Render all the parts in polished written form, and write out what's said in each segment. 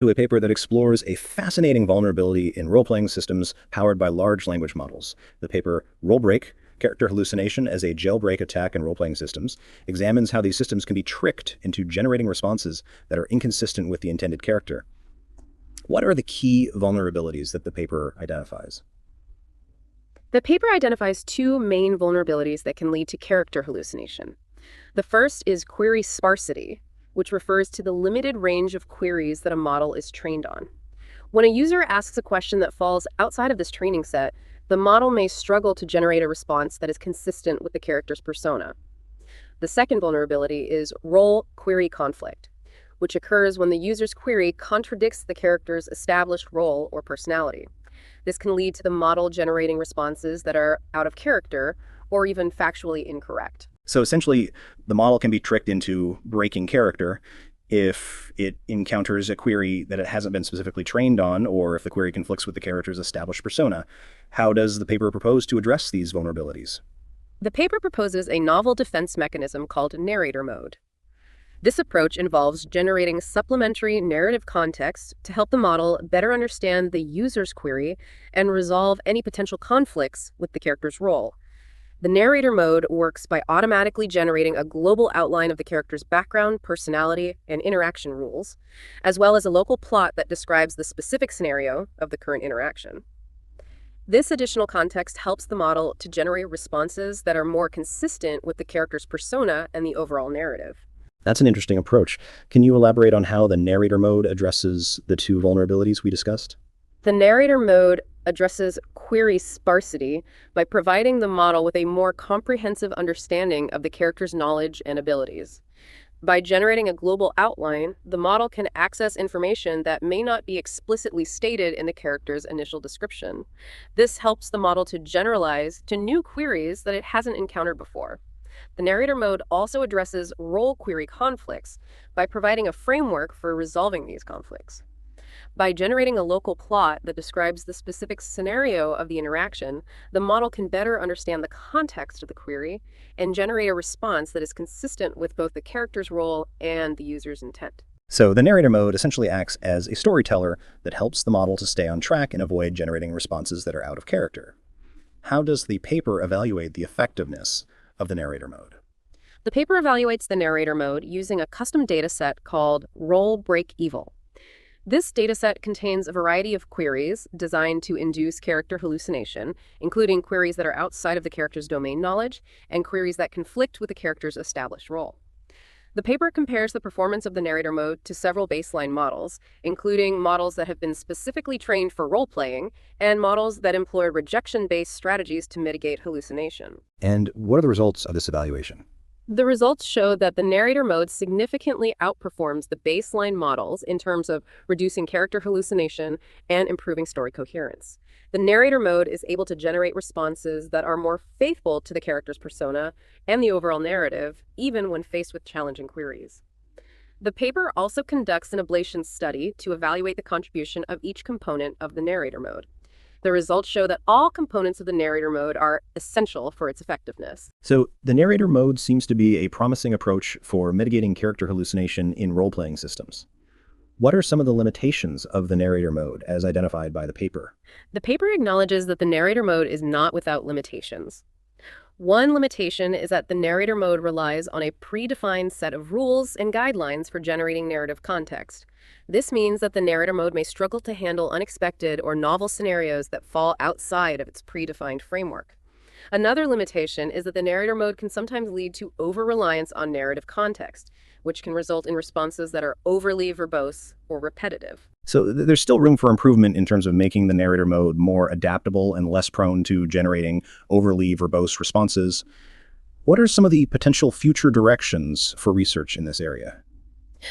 To a paper that explores a fascinating vulnerability in role-playing systems powered by large language models. The paper RoleBreak, Character Hallucination as a Jailbreak Attack in Role-Playing Systems, examines how these systems can be tricked into generating responses that are inconsistent with the intended character. What are the key vulnerabilities that the paper identifies? The paper identifies two main vulnerabilities that can lead to character hallucination. The first is query sparsity, which refers to the limited range of queries that a model is trained on. When a user asks a question that falls outside of this training set, the model may struggle to generate a response that is consistent with the character's persona. The second vulnerability is role query conflict, which occurs when the user's query contradicts the character's established role or personality. This can lead to the model generating responses that are out of character or even factually incorrect. So essentially, the model can be tricked into breaking character if it encounters a query that it hasn't been specifically trained on, or if the query conflicts with the character's established persona. How does the paper propose to address these vulnerabilities? The paper proposes a novel defense mechanism called Narrator Mode. This approach involves generating supplementary narrative context to help the model better understand the user's query and resolve any potential conflicts with the character's role. The narrator mode works by automatically generating a global outline of the character's background, personality, and interaction rules, as well as a local plot that describes the specific scenario of the current interaction. This additional context helps the model to generate responses that are more consistent with the character's persona and the overall narrative. That's an interesting approach. Can you elaborate on how the narrator mode addresses the two vulnerabilities we discussed? The narrator mode addresses query sparsity by providing the model with a more comprehensive understanding of the character's knowledge and abilities. By generating a global outline, the model can access information that may not be explicitly stated in the character's initial description. This helps the model to generalize to new queries that it hasn't encountered before. The narrator mode also addresses role query conflicts by providing a framework for resolving these conflicts. By generating a local plot that describes the specific scenario of the interaction, the model can better understand the context of the query and generate a response that is consistent with both the character's role and the user's intent. So the narrator mode essentially acts as a storyteller that helps the model to stay on track and avoid generating responses that are out of character. How does the paper evaluate the effectiveness of the narrator mode? The paper evaluates the narrator mode using a custom dataset called RoleBreak Evil. This dataset contains a variety of queries designed to induce character hallucination, including queries that are outside of the character's domain knowledge and queries that conflict with the character's established role. The paper compares the performance of the narrator mode to several baseline models, including models that have been specifically trained for role-playing and models that employ rejection-based strategies to mitigate hallucination. And what are the results of this evaluation? The results show that the narrator mode significantly outperforms the baseline models in terms of reducing character hallucination and improving story coherence. The narrator mode is able to generate responses that are more faithful to the character's persona and the overall narrative, even when faced with challenging queries. The paper also conducts an ablation study to evaluate the contribution of each component of the narrator mode. The results show that all components of the narrator mode are essential for its effectiveness. So the narrator mode seems to be a promising approach for mitigating character hallucination in role-playing systems. What are some of the limitations of the narrator mode as identified by the paper? The paper acknowledges that the narrator mode is not without limitations. One limitation is that the narrator mode relies on a predefined set of rules and guidelines for generating narrative context. This means that the narrator mode may struggle to handle unexpected or novel scenarios that fall outside of its predefined framework. Another limitation is that the narrator mode can sometimes lead to over-reliance on narrative context, which can result in responses that are overly verbose or repetitive. So there's still room for improvement in terms of making the narrator mode more adaptable and less prone to generating overly verbose responses. What are some of the potential future directions for research in this area?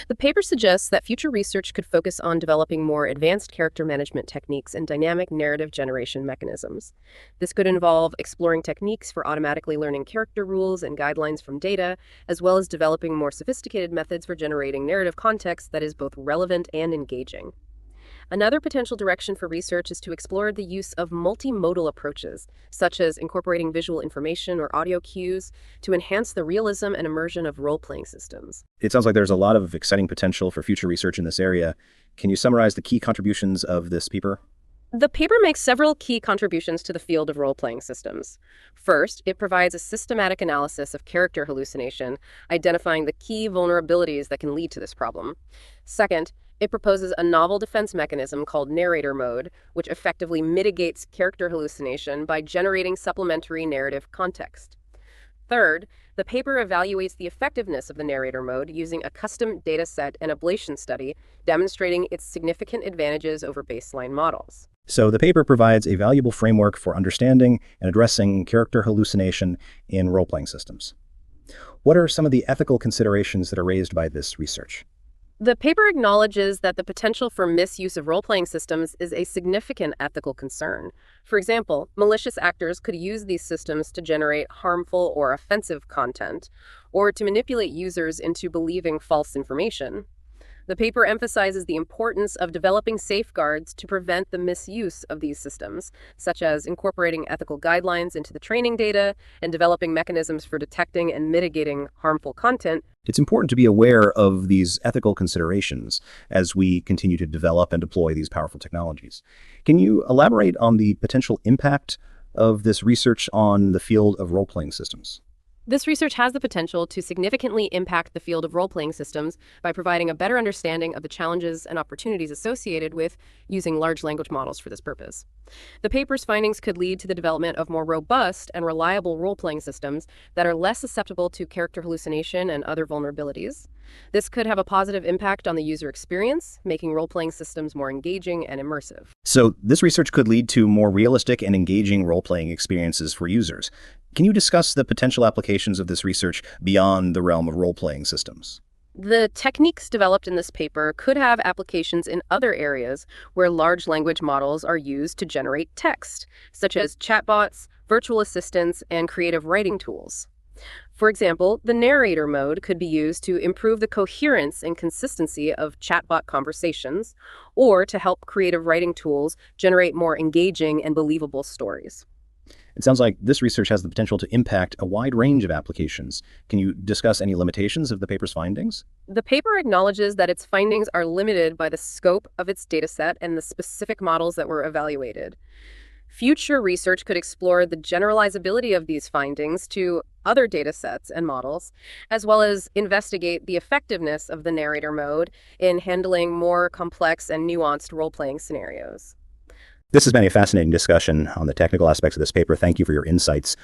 The paper suggests that future research could focus on developing more advanced character management techniques and dynamic narrative generation mechanisms. This could involve exploring techniques for automatically learning character rules and guidelines from data, as well as developing more sophisticated methods for generating narrative context that is both relevant and engaging. Another potential direction for research is to explore the use of multimodal approaches, such as incorporating visual information or audio cues to enhance the realism and immersion of role-playing systems. It sounds like there's a lot of exciting potential for future research in this area. Can you summarize the key contributions of this paper? The paper makes several key contributions to the field of role-playing systems. First, it provides a systematic analysis of character hallucination, identifying the key vulnerabilities that can lead to this problem. Second, it proposes a novel defense mechanism called Narrator Mode, which effectively mitigates character hallucination by generating supplementary narrative context. Third, the paper evaluates the effectiveness of the narrator mode using a custom dataset and ablation study, demonstrating its significant advantages over baseline models. So the paper provides a valuable framework for understanding and addressing character hallucination in role-playing systems. What are some of the ethical considerations that are raised by this research? The paper acknowledges that the potential for misuse of role-playing systems is a significant ethical concern. For example, malicious actors could use these systems to generate harmful or offensive content, or to manipulate users into believing false information. The paper emphasizes the importance of developing safeguards to prevent the misuse of these systems, such as incorporating ethical guidelines into the training data and developing mechanisms for detecting and mitigating harmful content. It's important to be aware of these ethical considerations as we continue to develop and deploy these powerful technologies. Can you elaborate on the potential impact of this research on the field of role-playing systems? This research has the potential to significantly impact the field of role-playing systems by providing a better understanding of the challenges and opportunities associated with using large language models for this purpose. The paper's findings could lead to the development of more robust and reliable role-playing systems that are less susceptible to character hallucination and other vulnerabilities. This could have a positive impact on the user experience, making role-playing systems more engaging and immersive. So this research could lead to more realistic and engaging role-playing experiences for users. Can you discuss the potential applications of this research beyond the realm of role-playing systems? The techniques developed in this paper could have applications in other areas where large language models are used to generate text, such as chatbots, virtual assistants, and creative writing tools. For example, the narrator mode could be used to improve the coherence and consistency of chatbot conversations, or to help creative writing tools generate more engaging and believable stories. It sounds like this research has the potential to impact a wide range of applications. Can you discuss any limitations of the paper's findings? The paper acknowledges that its findings are limited by the scope of its dataset and the specific models that were evaluated. Future research could explore the generalizability of these findings to other datasets and models, as well as investigate the effectiveness of the narrator mode in handling more complex and nuanced role-playing scenarios. This has been a fascinating discussion on the technical aspects of this paper. Thank you for your insights.